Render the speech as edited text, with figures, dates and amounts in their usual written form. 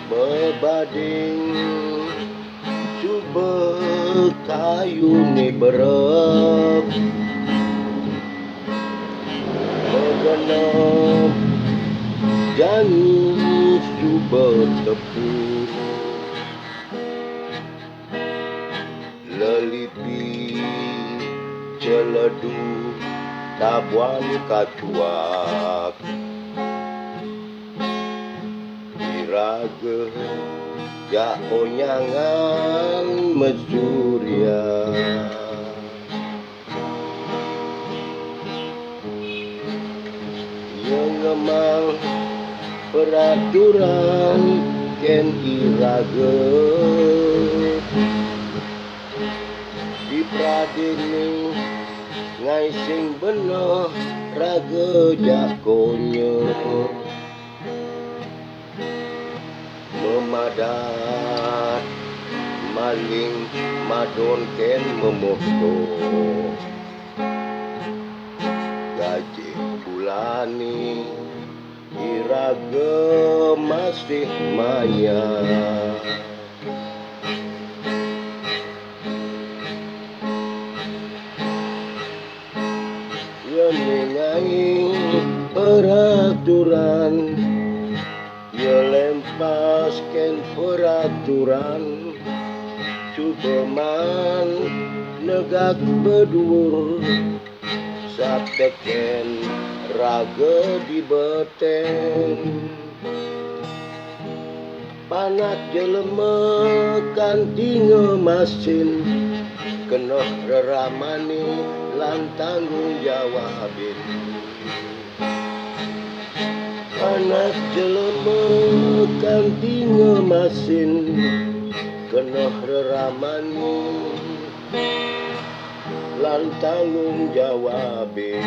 Berbanding cuba kayu ni berep Mengenap janji cuba tepuk Lelipi celedu tabuan kacuak Iraga ya onyangan mesuria Yang ngemang peraturan ken iraga Di pradini ngai sing bener raga jakonya Memadat maling madon ken memoto Gaji bulani iraga masih maya Yeningai peraturan Ya lempaskan peraturan Cuba man negak bedur Sapteken raga di beten Panak jelema kantinga masin Kena reramani lan tanggung jawabin Anak jelema kantinga masin Kena reramani lan tanggung jawabin